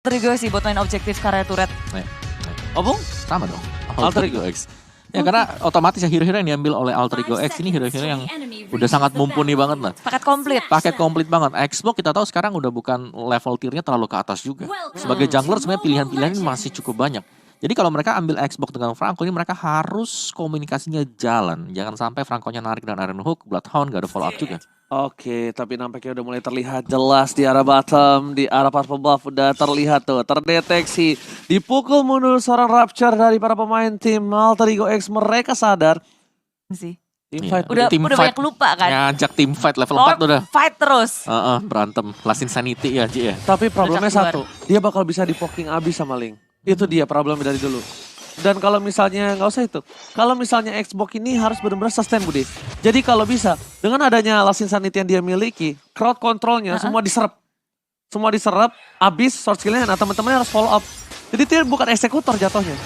Alter Ego sih buat main objektif karya turret. Bung? Sama dong. Alter Ego X. Ya karena otomatis ya hero-hero yang diambil oleh Alter Ego X ini hero-hero yang udah sangat mumpuni banget lah. Paket komplit. Paket komplit banget. Xbox kita tahu sekarang udah bukan level tiernya terlalu ke atas juga. Sebagai jungler sebenarnya pilihan-pilihan ini masih cukup banyak. Jadi kalau mereka ambil Xbox dengan Franco ini mereka harus komunikasinya jalan. Jangan sampai Franco-nya narik dan Iron Hook, Bloodhound gak ada follow up juga. Oke, tapi nampaknya udah mulai terlihat jelas di arah bottom, di arah purple buff udah terlihat tuh, terdeteksi. Dipukul mundur seorang Rapture dari para pemain tim Alter Ego X, mereka sadar. Sih. Tim Iya. fight Udah banyak lupa kan. Ngajak tim fight level Lord 4 udah. fight terus. Berantem, Last Insanity ya Ci ya. Tapi problemnya Udah satu, dia bakal bisa dipoking abis sama Ling. Itu dia problemnya dari dulu. Dan kalau misalnya, nggak usah itu. Kalau misalnya Xbox ini harus benar-benar sustain Budi. Jadi kalau bisa, dengan adanya Last Insanity yang dia miliki, crowd controlnya semua diserap. Semua diserap, abis short skillnya, nah teman-temannya harus follow up. Jadi dia bukan eksekutor jatuhnya.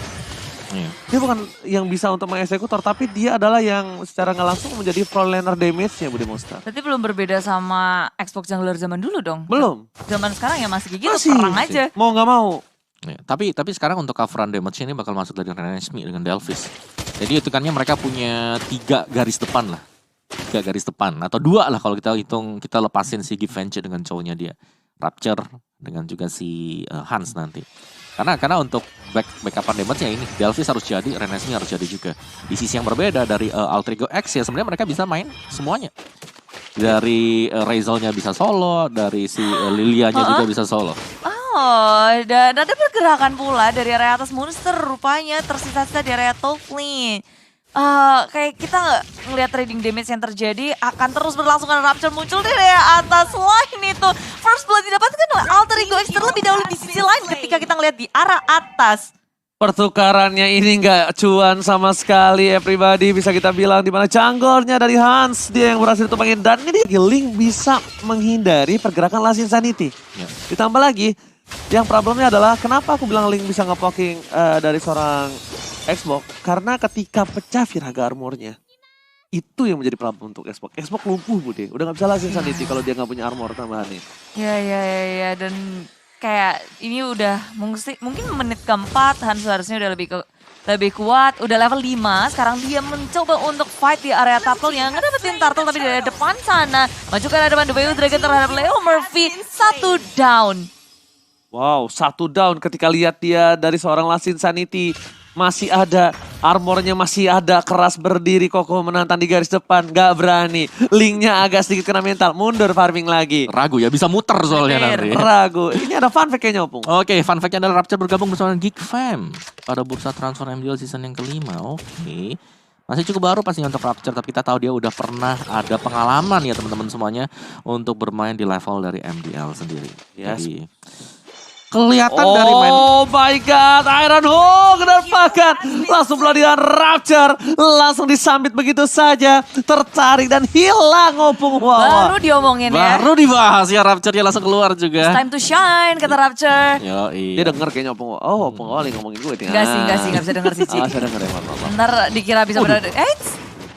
Iya. Dia bukan yang bisa untuk mengeksekutor, tapi dia adalah yang secara nggak langsung menjadi frontliner damage-nya Budi Monster. Berarti belum berbeda sama Xbox jungler zaman dulu dong. Belum. Zaman sekarang ya masih kayak gitu, Masih. perang aja. Mau nggak mau. Ya, tapi sekarang untuk coveran damage ini bakal masuk dari Renesmee dengan Delphis. Jadi hitungannya mereka punya 3 garis depan lah. 3 garis depan atau 2 lah kalau kita hitung, kita lepasin si Givenchy dengan cowoknya dia. Rapture dengan juga si Hans nanti. Karena untuk backupan damage ya ini Delphis harus jadi, Renesmee harus jadi juga. Di sisi yang berbeda dari Alter Ego X ya sebenarnya mereka bisa main semuanya. Dari Razel-nya bisa solo, dari si Lilia-nya juga bisa solo. Oh, dan ada pergerakan pula dari area atas monster rupanya tersisa-sisa di area top lane. Kayak kita nggak ngelihat trading damage yang terjadi akan terus berlangsung karena Rapture muncul di area atas line itu. First blood didapatkan oleh Alter Ego X terlebih dahulu di sisi lain ketika kita ngelihat di arah atas. Pertukarannya ini nggak cuan sama sekali everybody, bisa kita bilang di mana junglernya dari Hans dia yang berhasil tumbangin dan ini Ling bisa menghindari pergerakan Last Insanity. Ya. Ditambah lagi yang problemnya adalah kenapa aku bilang Ling bisa nge-poking dari seorang Xbox, karena ketika pecah Viraga armornya itu yang menjadi problem untuk Xbox. Xbox lumpuh Bude, udah nggak bisa Last Insanity kalau dia nggak punya armor tambahan nih. Ya, dan kayak ini udah mungkin menit keempat Hans harusnya udah lebih kuat, udah level 5. Sekarang dia mencoba untuk fight di area turtle yang ngedapetin turtle tapi dari depan sana. Maju ke arah depan The Bayou Dragon terhadap Leo Murphy, 1 down. Wow, 1 down ketika lihat dia dari seorang Last Insanity. Masih ada, armornya masih ada, keras berdiri, kokoh menantang di garis depan, gak berani. Linknya agak sedikit kena mental, mundur farming lagi. Ragu ya, bisa muter soalnya nanti. Ragu, ini ada fun fact kayaknya Opung. Oke, fun fact-nya adalah Rapture bergabung bersama Geek Fam pada bursa transfer MDL season yang kelima. Oke. Masih cukup baru pastinya untuk Rapture, tapi kita tahu dia udah pernah ada pengalaman ya teman-teman semuanya untuk bermain di level dari MDL sendiri. Yes. Jadi kelihatan dari main. Oh my god, Iron Hook dan bahkan langsung pelarian Rapture. Langsung disambit begitu saja, tertarik dan hilang Opung. Baru diomongin ya. Baru dibahas ya Rapture-nya langsung keluar juga. It's time to shine kata Rapture. Yo, iya. Dia denger kayaknya Opung. Oh Opung awalnya ngomongin gue. Enggak sih, gak bisa denger sih Ci. Saya denger ya, maaf. Ntar dikira bisa berada.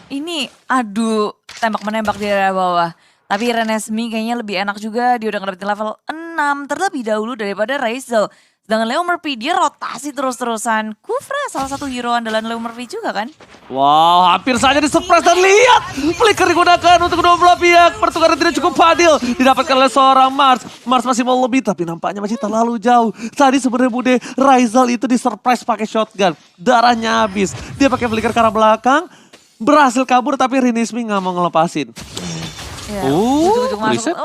Ini aduh tembak menembak di area bawah. Tapi Renesmee kayaknya lebih enak juga, dia udah ngedapetin level 6 terlebih dahulu daripada Razel. Sedangkan Leo Murphy dia rotasi terus-terusan. Kufra salah satu hero andalan Leo Murphy juga kan. Wow, hampir saja disurprise dan lihat. Flicker digunakan untuk kedua belah pihak. Pertukaran tidak cukup adil. Didapatkan oleh seorang Mars. Mars masih mau lebih tapi nampaknya masih terlalu jauh. Tadi sebenarnya Bude, Razel itu disurprise pakai shotgun. Darahnya habis. Dia pakai flicker ke arah belakang. Berhasil kabur tapi Renesmee nggak mau ngelepasin. Ya, ujung-ujung masuk. reset.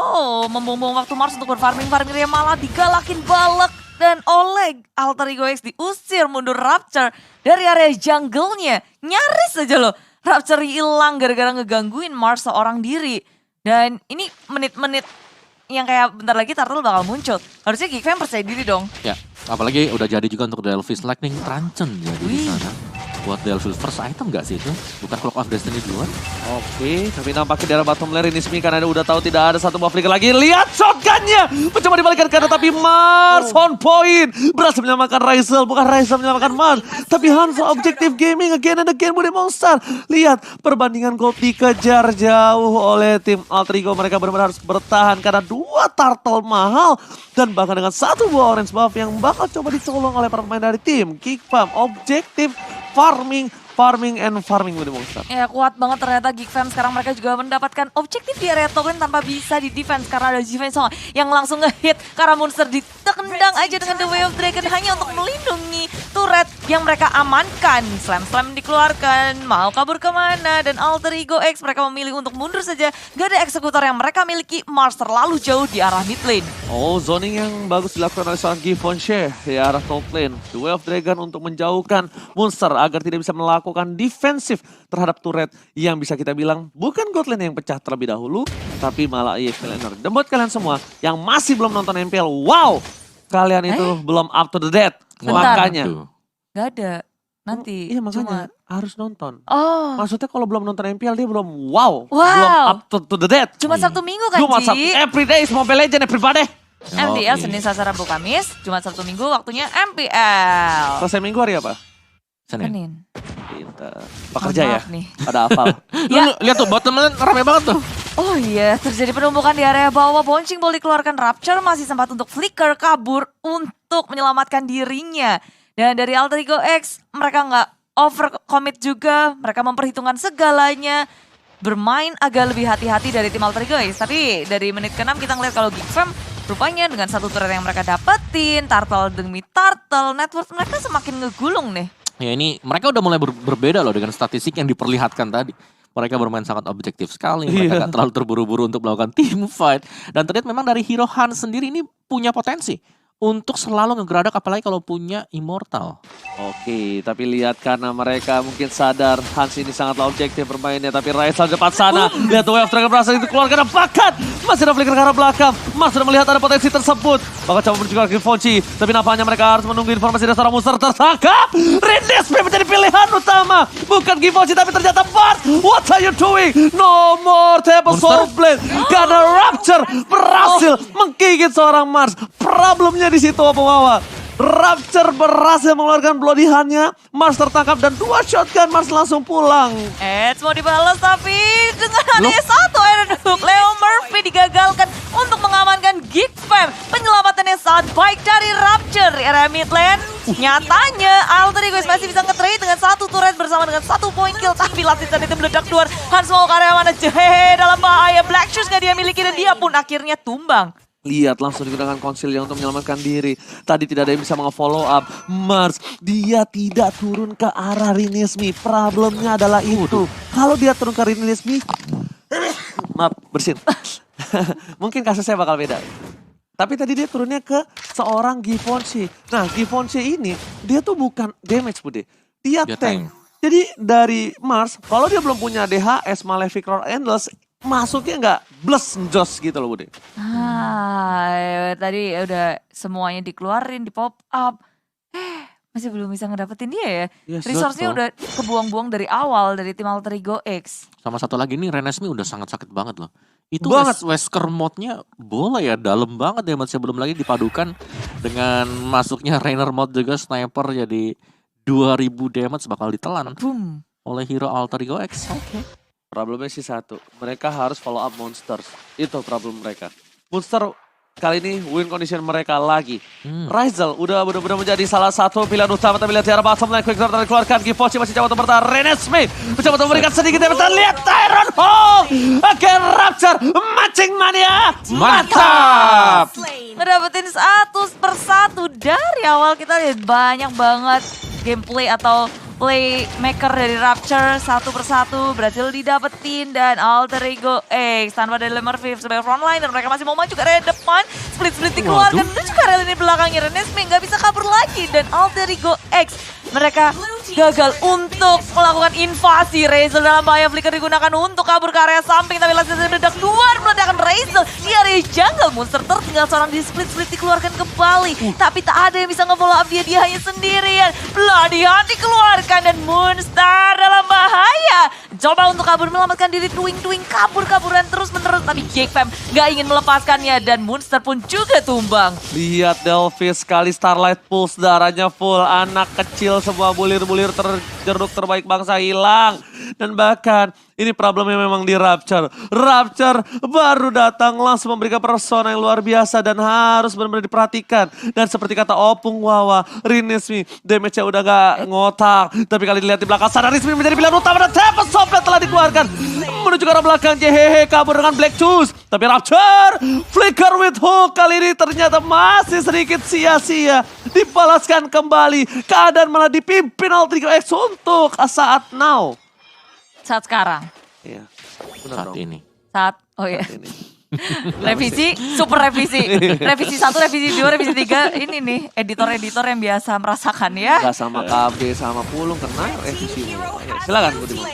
Membuang-buang waktu Mars untuk berfarming. Farmingnya malah digalakin balak. Dan oleh Alter Ego X diusir mundur Rapture dari area jungle-nya. Nyaris aja loh. Rapture hilang gara-gara ngegangguin Mars seorang diri. Dan ini menit-menit yang kayak bentar lagi Turtle bakal muncul. Harusnya Geek Fam percaya diri dong. Ya, apalagi udah jadi juga untuk Delphis Lightning Trancen jadi di sana. buat Delphil first item gak sih itu? Bukan Clock of Destiny duluan? Oke, tapi nampaknya di arah bottom lane ini Smi karena udah tahu tidak ada satu buah flicker lagi. Lihat shotgunnya! Mencoba dibalikan kanan tapi Mars on point. Berhasil menyelamatkan Raisel, bukan Raisel menyelamatkan Mars. Tapi Hanzo Objective Gaming again and again Bude Monster. Lihat, perbandingan gold dikejar jauh oleh tim Alter Ego. Mereka benar-benar harus bertahan karena 2 turtle mahal. Dan bahkan dengan 1 buah orange buff yang bakal coba dicolong oleh para pemain dari tim Geek Farm. Objective farming and farming Bude Monster. Ya kuat banget ternyata Geek Fam. Sekarang mereka juga mendapatkan objektif di area token tanpa bisa di defense. Karena ada Jiven Song yang langsung ngehit. Karena Monster ditendang aja dengan The Way of Dragon hanya untuk melindungi turret yang mereka amankan. Slam dikeluarkan, mau kabur kemana. Dan Alter Ego X mereka memilih untuk mundur saja. Gak ada eksekutor yang mereka miliki. Mars terlalu jauh di arah mid lane. Oh, zoning yang bagus dilakukan oleh seorang Givenchy di arah top lane. The Way of Dragon untuk menjauhkan Monster agar tidak bisa melakukan defensif terhadap turret yang bisa kita bilang bukan god lane yang pecah terlebih dahulu, tapi malah EXP laner. Dan buat kalian semua yang masih belum nonton MPL, wow, kalian itu belum up to the date. Bentar. Makanya. Gak ada. Nanti. Iya makanya harus nonton. Oh. Maksudnya kalau belum nonton MPL dia belum wow. Wow. Belum up to the date. Cuma Sabtu Minggu kan, Cuma Sabtu, Ji? every day is Mobile Legends everybody. MDL Senin, Selasa, Rabu, Kamis. Jumat, Sabtu, Minggu waktunya MPL. Selesai minggu hari apa? Senin. Pintar. Pekerja ya? Maaf nih. Pada hafal. Ya. Lihat tuh bottom lane rame banget tuh. Oh iya, terjadi penumpukan di area bawah. Bouncing ball dikeluarkan, Rapture masih sempat untuk flicker kabur untuk menyelamatkan dirinya. Dan dari Alter Ego X, mereka nggak over commit juga. Mereka memperhitungkan segalanya. Bermain agak lebih hati-hati dari tim Alter Ego X. Tapi dari menit ke-6 kita ngeliat kalau Geek Fam rupanya dengan satu turret yang mereka dapetin, turtle demi turtle, network mereka semakin ngegulung nih. Ya ini mereka udah mulai berbeda loh dengan statistik yang diperlihatkan tadi. Mereka bermain sangat objektif sekali, mereka gak terlalu terburu-buru untuk melakukan team fight. Dan terlihat memang dari Hero Hans sendiri ini punya potensi untuk selalu ngegeradak apalagi kalau punya Immortal. Oke, tapi lihat karena mereka mungkin sadar Hans ini sangatlah objektif bermainnya. Tapi Raisel depan sana, lihat The Way of Dragon berhasil dikeluarkan bahkan masih ada flicker ke arah belakang. Mas sudah melihat ada potensi tersebut. Bakal coba menuju ke Givenchy, tapi nampaknya mereka harus menunggu informasi dari seorang Monster tertangkap. Rindes menjadi pilihan utama, bukan Givenchy tapi ternyata Bart. What are you doing? No more table soul blade. Karena Rapture berhasil menggigit seorang Mars. Problemnya di situ apa? Rapture berhasil mengeluarkan Bloody Hand-nya. Mars tertangkap dan 2 shotgun. Mars langsung pulang. Mau dibalas tapi dengan adanya satu Iron Hook, Leo Murphy digagalkan untuk mengamankan Geek Fam. Penyelamatannya sangat baik dari Rapture di area mid lane. Nyatanya Alter Ego masih bisa nge-trade dengan 1 turret bersama dengan 1 point kill. Tapi lapisan itu meledak keluar. Hans mau ke area mana? Jehehe, dalam bahaya. Black Shoes gak dia miliki dan dia pun akhirnya tumbang. Lihat langsung digunakan konsilnya untuk menyelamatkan diri. Tadi tidak ada yang bisa nge-follow up. Mars, dia tidak turun ke arah Rinismi. Problemnya adalah itu. Kalau dia turun ke Rinismi, maaf, bersin. Mungkin kasusnya bakal beda. Tapi tadi dia turunnya ke seorang Givenchy. Nah, Givenchy ini, dia tuh bukan damage, Bude. Dia tank. Jadi dari Mars, kalau dia belum punya DHS, Malefic Roar Endless, masuknya nggak bless jos gitu loh Bude. Tadi udah semuanya dikeluarin, di pop up. Masih belum bisa ngedapetin dia ya. Yes, Resource-nya udah kebuang-buang dari awal dari tim Alter Ego X. Sama satu lagi nih Renesmee udah sangat sakit banget loh. Itu Banget. Wesker mode-nya bola ya dalam banget ya, masih belum lagi dipadukan dengan masuknya Rainer mode juga sniper jadi 2000 damage bakal ditelan Boom. oleh hero Alter Ego X. Oke. Problemnya sih satu, mereka harus follow up monsters. Itu problem mereka. Monster kali ini win condition mereka lagi. Raisel udah benar-benar menjadi salah satu pilihan utama. Tapi lihat di arah bottom lane, quick drop dikeluarkan. Givenchy masih coba untuk bertahan. Renesmee mencoba untuk memberikan sedikit damage. Lihat Tyron Hall. Oke, Rapture, mancing mania. Mantap! Ngedapetin 1/1 dari awal. Kita lihat banyak banget gameplay atau playmaker dari Rapture 1/1 berhasil didapetin. Dan Alter Ego X tanpa ada Murphy sebagai frontline dan mereka masih mau maju ke area depan. Split dikeluarkan dan juga area lini belakangnya. Renesmee nggak bisa kabur lagi dan Alter Ego X mereka gagal untuk melakukan invasi. Raisel dalam bahaya, flicker digunakan untuk kabur ke area samping tapi langsung meledak keluar, meledakan Razel di area jungle. Monster tertinggal seorang di split dikeluarkan kembali. Tapi tak ada yang bisa nge-follow up dia hanya sendirian. Bloody Heart dikeluarkan dan Moonstar dalam bahaya. Coba untuk kabur menyelamatkan diri, Twing kabur-kaburan terus-menerus. Tapi GameFam gak ingin melepaskannya dan Moonstar pun juga tumbang. Lihat Delvis sekali Starlight Pulse, darahnya full. Anak kecil semua bulir-bulir terjeruk terbaik bangsa hilang. Dan bahkan ini problemnya memang di Rapture. Rapture baru datang langsung memberikan persona yang luar biasa dan harus benar-benar diperhatikan. Dan seperti kata Opung Wawa, Rinismi damage-nya udah gak ngotak. Tapi kali dilihat di belakang sana Rizmi menjadi pilihan utama dan Tempest Soplet telah dikeluarkan. Menuju ke arah belakang Jehehe kabur dengan Black Juice. Tapi Rapture flicker with hook kali ini ternyata masih sedikit sia-sia. Dibalaskan kembali. Keadaan malah dipimpin Altrigo X untuk saat now. Saat sekarang. Iya, Saat ini. Oh iya. Ini. Revisi, super revisi. Revisi 1, revisi 2, revisi 3. Ini nih editor-editor yang biasa merasakan ya. Gak sama KB sama Pulung kena revisi. Silakan Budiman.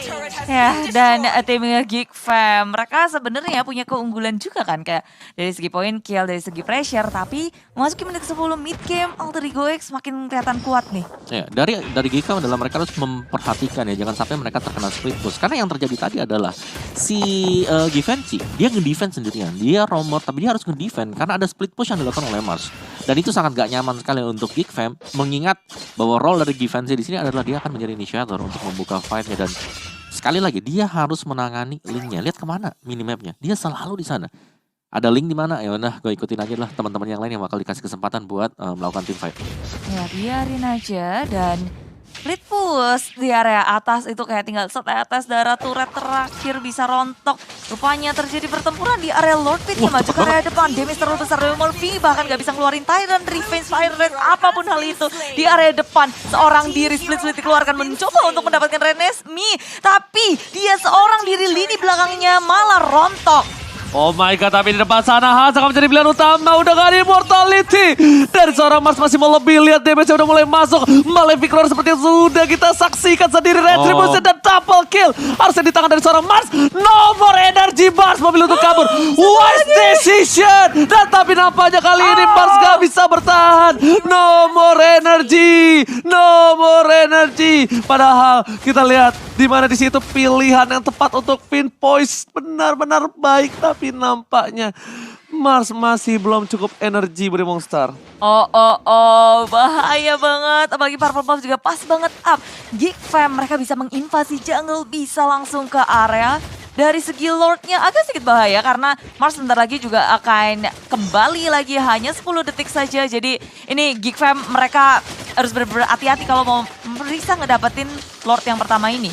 Ya, dan tim Geek Fam, mereka sebenarnya punya keunggulan juga kan, kayak dari segi poin kill, dari segi pressure, tapi memasuki menit ke-10 mid game Altrigo X makin kelihatan kuat nih. Ya, dari Gika adalah mereka harus memperhatikan ya, jangan sampai mereka terkena split push. Karena yang terjadi tadi adalah si Givenchy, dia nge-defense sendirian. Dia roammer tapi dia harus nge-defense karena ada split push yang dilakukan oleh Mars. Dan itu sangat gak nyaman sekali untuk Geek Fam, mengingat bahwa role dari Givenchy di sini adalah dia akan menjadi initiator untuk membuka fight-nya. Dan sekali lagi dia harus menangani linknya. Lihat kemana minimapnya, dia selalu di sana. Ada link di mana? Ya udah, gue ikutin aja lah teman-teman yang lain yang bakal dikasih kesempatan buat melakukan team fight. Ya, biarin aja dan split push di area atas itu kayak tinggal setetes darah turret terakhir bisa rontok. Rupanya terjadi pertempuran di area Lord Pit yang maju ke area depan. Damage terlalu besar dari Murphy, bahkan gak bisa ngeluarin Tyrant, Revenge, Fire Rate, apapun hal itu. Di area depan seorang diri split dikeluarkan mencoba untuk mendapatkan Renesmee. Tapi dia seorang diri lini belakangnya malah rontok. Oh my god, tapi di depan sana Hans akan menjadi pilihan utama. Udah gak ada immortality dari seorang Mars, masih mau lebih. Lihat damage udah mulai masuk. Malefic Roar seperti yang sudah kita saksikan sendiri. Retribution dan double kill harusnya di tangan dari seorang Mars. No more energy bars, mobil untuk kabur. Wise decision. Dan tapi nampaknya kali ini Mars gak bisa bertahan. No more energy. No more energy. Padahal kita lihat di mana di situ pilihan yang tepat untuk pinpoint benar-benar baik, tapi nampaknya Mars masih belum cukup energi beri Monster. Bahaya banget. Apalagi Purple Buff juga pas banget up. Geek Fam mereka bisa menginvasi jungle, bisa langsung ke area. Dari segi Lordnya agak sedikit bahaya karena Mars sebentar lagi juga akan kembali lagi, hanya 10 detik saja. Jadi ini Geek Fam mereka harus berhati-hati kalau mau bisa ngedapetin Lord yang pertama ini.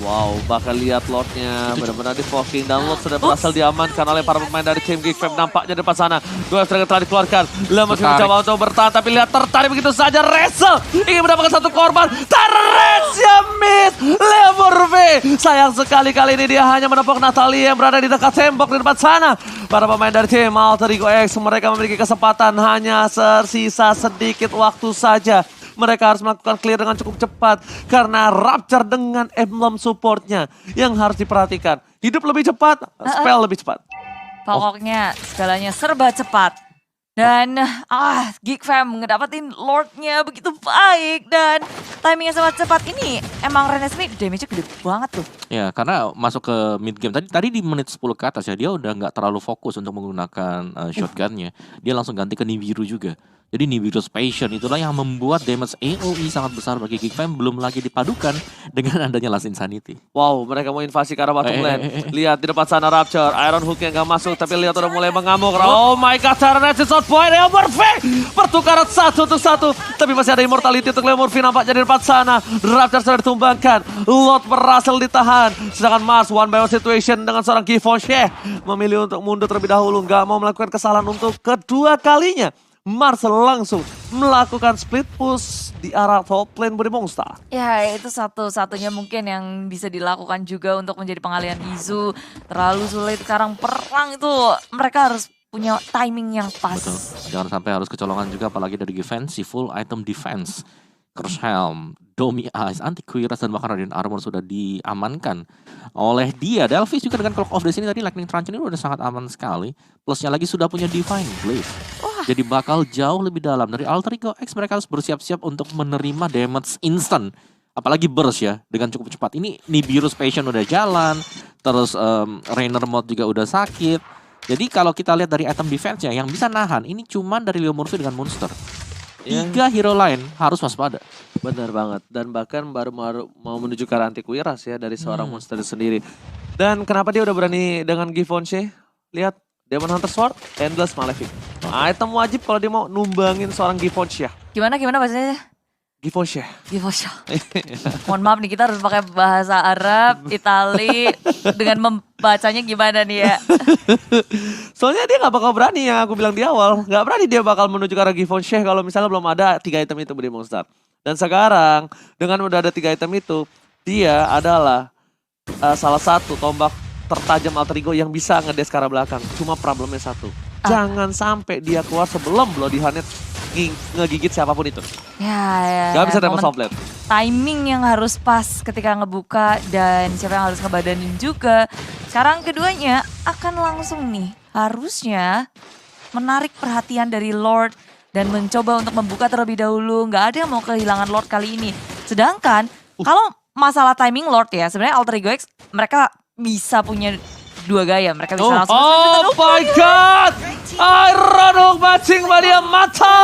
Wow, bakal lihat Lordnya benar-benar di-focking dan Lord sudah berhasil diamankan oleh para pemain dari tim Geek Fam. Nampaknya di depan sana dua F-Dragon telah dikeluarkan. Lemon mencoba untuk bertahan tapi lihat tertarik begitu saja. Wrestle ingin mendapatkan satu korban. Terresnya miss. Lemon V. Sayang sekali kali ini dia hanya menepuk Natalia yang berada di dekat tembok di depan sana. Para pemain dari tim Altrigo X mereka memiliki kesempatan, hanya tersisa sedikit waktu saja. Mereka harus melakukan clear dengan cukup cepat karena Rapture dengan emblem supportnya yang harus diperhatikan. Hidup lebih cepat, spell lebih cepat. Pokoknya segalanya serba cepat. Dan Geek Fam ngedapetin Lordnya begitu baik dan timingnya sangat cepat. Ini emang Renesmee damage-nya gede banget tuh. Ya, karena masuk ke mid game tadi di menit 10 ke atas ya, dia udah nggak terlalu fokus untuk menggunakan shotgunnya. Dia langsung ganti ke Nibiru juga. Jadi Nibiru's Passion itulah yang membuat damage AoE sangat besar bagi Geek Fam, belum lagi dipadukan dengan adanya Last Insanity. Wow, mereka mau invasi ke arah bottom lane. Lihat di depan sana Rapture, Iron Hook yang gak masuk, tapi lihat udah mulai mengamuk. Oh my god, Tyrant is on point, Murphy! Pertukaran 1 untuk 1, tapi masih ada immortality untuk Murphy nampaknya di depan sana. Rapture sudah ditumbangkan, Lot berhasil ditahan. Sedangkan Mars, one by one situation dengan seorang Givenchy memilih untuk mundur terlebih dahulu, gak mau melakukan kesalahan untuk kedua kalinya. Mars langsung melakukan split push di arah top lane Budi Monster. Ya, itu satu-satunya mungkin yang bisa dilakukan juga untuk menjadi pengalihan isu. Terlalu sulit sekarang perang itu, mereka harus punya timing yang pas. Betul. Jangan sampai harus kecolongan juga, apalagi dari Givenchy full item defense. Curse Helm, Domi Ice, Anti Cuirass, dan bahkan Radiant Armor sudah diamankan oleh dia. Delvis juga dengan Cloak of Destiny tadi, Lightning Truncheon ini udah sangat aman sekali. Plusnya lagi sudah punya Divine Blade. Jadi bakal jauh lebih dalam. Dari Alter Ego X mereka harus bersiap-siap untuk menerima damage instant. Apalagi burst ya, dengan cukup cepat. Ini Nibiru's Passion udah jalan, terus Rainer Mode juga udah sakit. Jadi kalau kita lihat dari item defense-nya, yang bisa nahan ini cuman dari Leomorph dengan Monster. 3 hero lain harus waspada. Benar banget. Dan bahkan baru mau menuju ke arah Anti Cuirass ya dari seorang monster sendiri. Dan kenapa dia udah berani dengan Givenchy? Lihat, Demon Hunter Sword, Endless Malefic. Item wajib kalau dia mau numbangin seorang Givenchy ya. Gimana bahasanya? Givenchy. Givenchy. Mohon maaf nih, kita harus pakai bahasa Arab, Itali, dengan membacanya gimana nih ya? Soalnya dia gak bakal berani yang aku bilang di awal. Gak berani dia bakal menuju ke arah Givenchy kalau misalnya belum ada 3 item itu di Monster. Dan sekarang dengan udah ada 3 item itu, dia adalah salah satu tombak tertajam Alter Ego yang bisa ngedes ke arah belakang. Cuma problemnya satu. Jangan sampai dia keluar sebelum Bloody Hornet ngegigit siapapun itu. Ya. Gak bisa tembak soft blade. Timing yang harus pas ketika ngebuka dan siapa yang harus ngebadanin juga. Sekarang keduanya akan langsung nih harusnya menarik perhatian dari Lord dan mencoba untuk membuka terlebih dahulu. Nggak ada yang mau kehilangan Lord kali ini. Sedangkan kalau masalah timing Lord ya, sebenarnya Alter Ego X mereka bisa punya 2 gaya. Mereka bisa langsung. Oh my god! Iron matching Maria mata!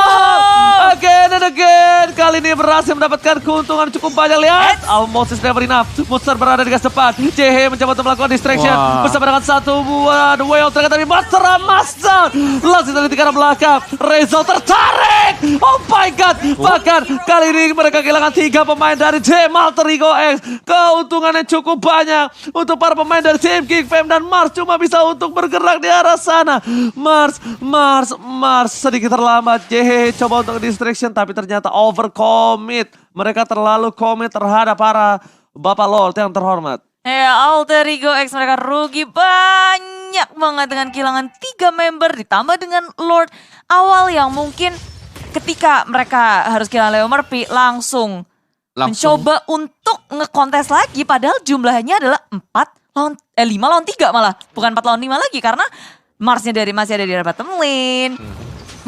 Again and again. Kali ini berhasil mendapatkan keuntungan cukup banyak. Lihat, almost is never enough. Monster berada di gas depan. JH mencoba untuk melakukan distraction. Bersama dengan 1 buah whale ternyata tapi Monster Master. Langsung dari ke arah belakang. Rezal tertarik. Oh my god. Bahkan kali ini mereka kehilangan 3 pemain dari tim Alter Ego X. Keuntungannya cukup banyak untuk para pemain dari tim Geek Fam dan Mars cuma bisa untuk bergerak di arah sana. Mars sedikit terlambat. JH coba untuk distraction tapi ternyata overcommit. Mereka terlalu commit terhadap para Bapak Lord yang terhormat. Ya, Alter Ego X mereka rugi banyak banget dengan kehilangan 3 member ditambah dengan Lord awal yang mungkin ketika mereka harus kehilangan Leomorph langsung mencoba untuk ngekontes lagi padahal jumlahnya adalah 5 lawan 3 malah. Bukan 4 lawan 5 lagi karena Marsnya masih ada di bottom lane.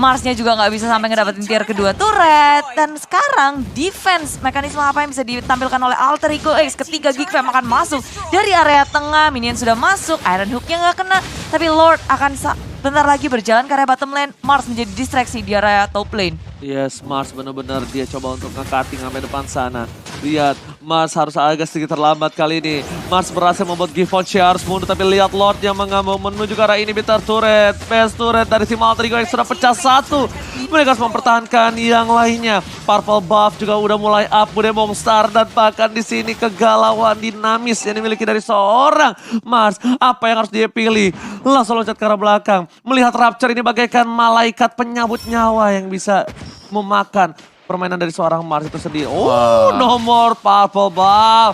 Marsnya juga nggak bisa sampai ngedapetin tier kedua turret. Dan sekarang defense mekanisme apa yang bisa ditampilkan oleh Alter Ego X ketika Geek Fam akan masuk dari area tengah. Minion sudah masuk, Iron Hook-nya nggak kena. Tapi Lord akan bentar lagi berjalan ke area bottom lane. Mars menjadi distraksi di area top lane. Yes, Mars benar-benar dia coba untuk nge-cutting sampai depan sana. Lihat, Mars harus agak sedikit terlambat kali ini. Mars berhasil membuat Givenchy harus mundur, tapi lihat Lord yang mengambil menuju ke arah ini. Bitter turret, best turret dari tim Alter Ego yang sudah pecah 1. Mereka harus mempertahankan yang lainnya. Purple buff juga udah mulai up, Bude Monster dan bahkan di sini kegalauan dinamis yang dimiliki dari seorang Mars. Apa yang harus dia pilih? Langsung loncat ke arah belakang. Melihat Rapture ini bagaikan malaikat penyabut nyawa yang bisa memakan permainan dari seorang Mars itu sendiri. Oh, no more purple buff.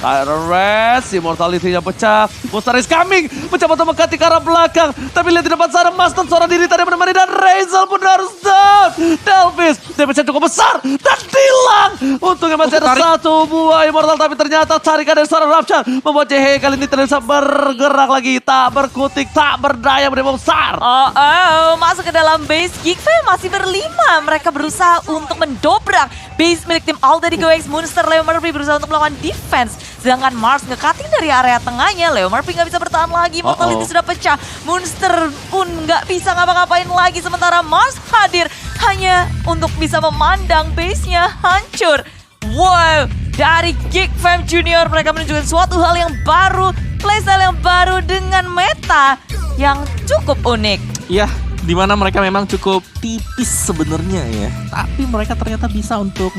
Iron Rest, immortality-nya pecah. Monster is coming, mencoba untuk mendekati ke arah belakang. Tapi lihat di depan sana, Master seorang diri tadi menemani dan Razel pun harus down. Delvis, damage-nya cukup besar dan hilang. Untungnya masih ada 1 buah immortal, tapi ternyata tarikan dari seorang Rapture membuat JH kali ini tidak bisa bergerak lagi. Tak berkutik, tak berdaya berdemong besar. Masuk ke dalam base. Geek Fam masih berlima. Mereka berusaha untuk mendobrak base milik tim Alter Ego X. Monster Leomorph berusaha untuk melakukan defense. Sedangkan Mars nge-cutting dari area tengahnya. Leomorph nggak bisa bertahan lagi. Mortality sudah pecah. Monster pun nggak bisa ngapa-ngapain lagi. Sementara Mars hadir hanya untuk bisa memandang base-nya hancur. Wow, dari Geek Fam Junior mereka menunjukkan suatu hal yang baru. Playstyle yang baru dengan meta yang cukup unik. Ya, dimana mereka memang cukup tipis sebenarnya ya. Tapi mereka ternyata bisa untuk